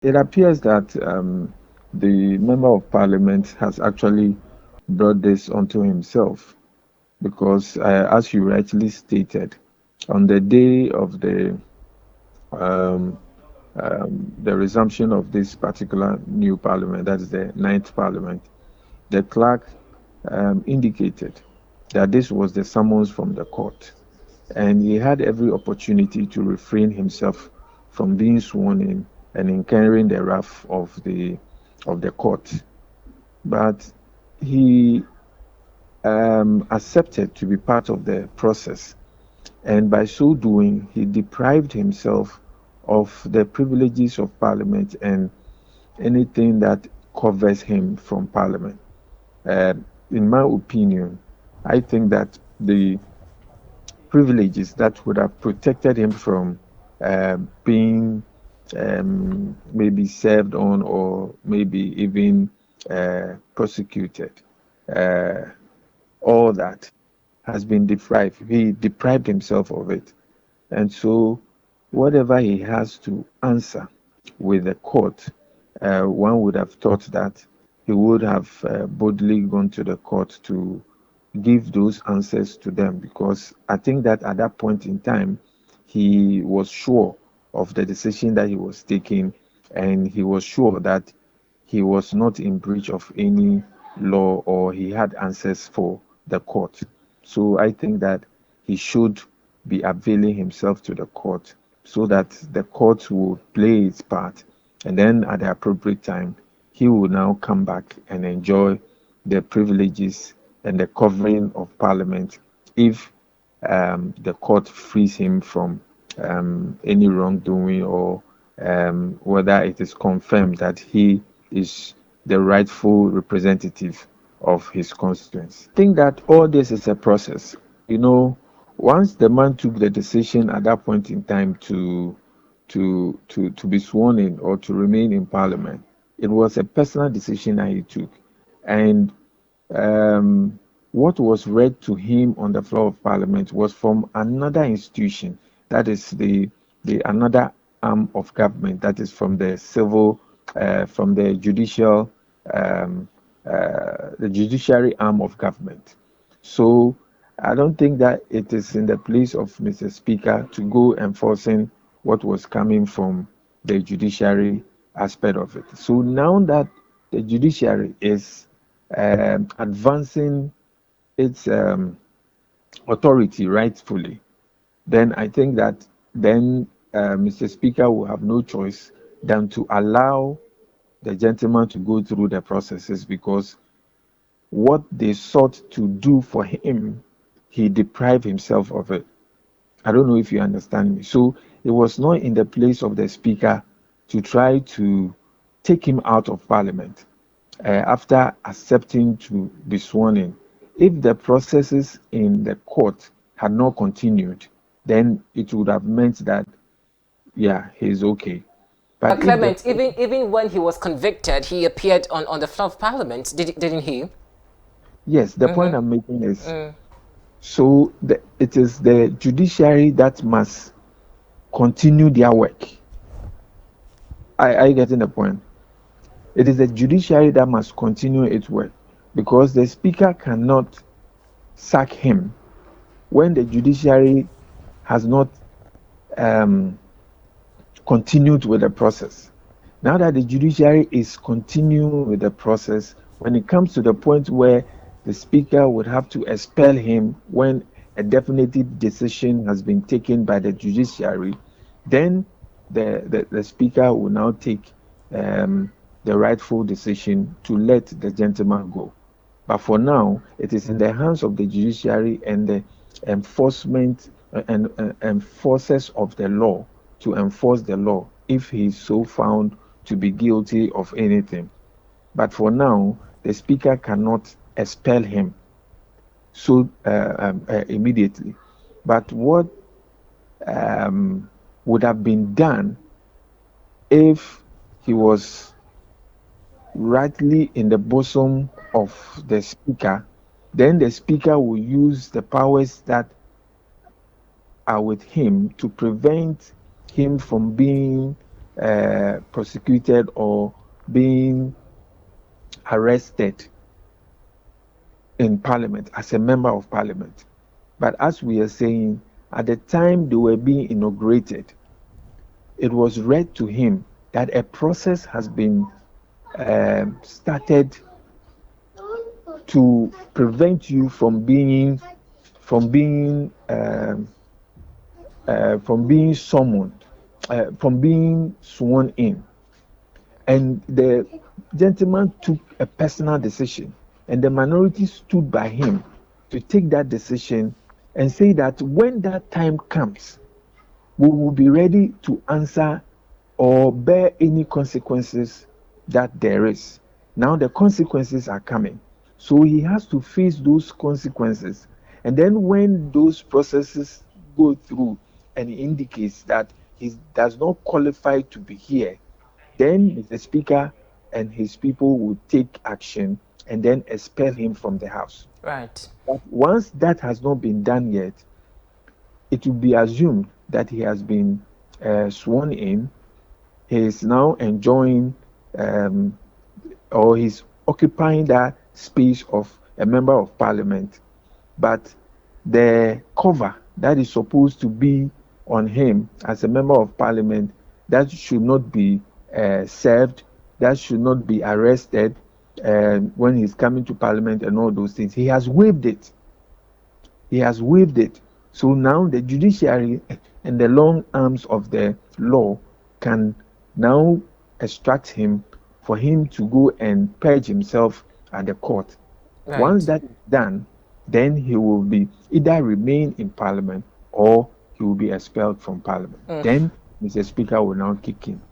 It appears that the Member of Parliament has actually brought this onto himself because, as you rightly stated, on the day of um, the resumption of this particular new Parliament, that is the ninth Parliament, the clerk indicated that this was the summons from the court, and he had every opportunity to refrain himself from being sworn in and incurring the wrath of the court. But he accepted to be part of the process, and by so doing, he deprived himself of the privileges of Parliament and anything that covers him from Parliament. Uh, in my opinion, I think that the privileges that would have protected him from being maybe served on or maybe even prosecuted. Uh, all that has been deprived. He deprived himself of it. And so, whatever he has to answer with the court, one would have thought that he would have boldly gone to the court to give those answers to them, because I think that at that point in time, he was sure of the decision that he was taking, and he was sure that he was not in breach of any law or he had answers for the court. So I think that he should be availing himself to the court so that the court will play its part, and then at the appropriate time he will now come back and enjoy the privileges and the covering of Parliament if the court frees him from any wrongdoing, or whether it is confirmed that he is the rightful representative of his constituents. I think that all this is a process. You know, once the man took the decision at that point in time to be sworn in or to remain in Parliament, it was a personal decision that he took, and what was read to him on the floor of Parliament was from another institution, that is the another arm of government, that is from the civil, from the judicial, the judiciary arm of government. So I don't think that it is in the place of Mr. Speaker to go enforcing what was coming from the judiciary aspect of it. So now that the judiciary is advancing its authority rightfully, then I think that then Mr. Speaker will have no choice than to allow the gentleman to go through the processes, because what they sought to do for him, he deprived himself of it. I don't know if you understand me. So it was not in the place of the Speaker to try to take him out of Parliament after accepting to be sworn in. If the processes in the court had not continued, then it would have meant that, yeah, he's okay. But But if the Clement, even when he was convicted, he appeared on the floor of Parliament, didn't he? yes, the point I'm making is, so it is the judiciary that must continue their work. Are you getting the point? It is the judiciary that must continue its work, because the Speaker cannot sack him when the judiciary has not um, continued with the process. Now that the judiciary is continuing with the process, when it comes to the point where the Speaker would have to expel him when a definitive decision has been taken by the judiciary, then the Speaker will now take the rightful decision to let the gentleman go. But for now, it is in the hands of the judiciary and the enforcement and enforcers of the law to enforce the law if he is so found to be guilty of anything. But for now, the Speaker cannot expel him so immediately. But what would have been done if he was rightly in the bosom of the Speaker, then the Speaker will use the powers that are with him to prevent him from being prosecuted or being arrested in Parliament as a member of Parliament. But as we are saying, at the time they were being inaugurated, it was read to him that a process has been started to prevent you from being summoned, from being sworn in. And the gentleman took a personal decision, and the minority stood by him to take that decision and say that when that time comes, we will be ready to answer or bear any consequences that there is. Now the consequences are coming. So he has to face those consequences. And then when those processes go through and he indicates that he does not qualify to be here, then Mr. Speaker and his people will take action and then expel him from the House. Right. But once that has not been done yet, it will be assumed that he has been sworn in. He is now enjoying or he's occupying that space of a member of Parliament. But the cover that is supposed to be on him as a member of Parliament, that should not be served, that should not be arrested when he's coming to Parliament and all those things. He has waived it. He has waived it. So now the judiciary and the long arms of the law can now extract him for him to go and purge himself at the court. Right. Once that is done, then he will be either remain in Parliament or he will be expelled from Parliament. Then Mr. Speaker will now kick in.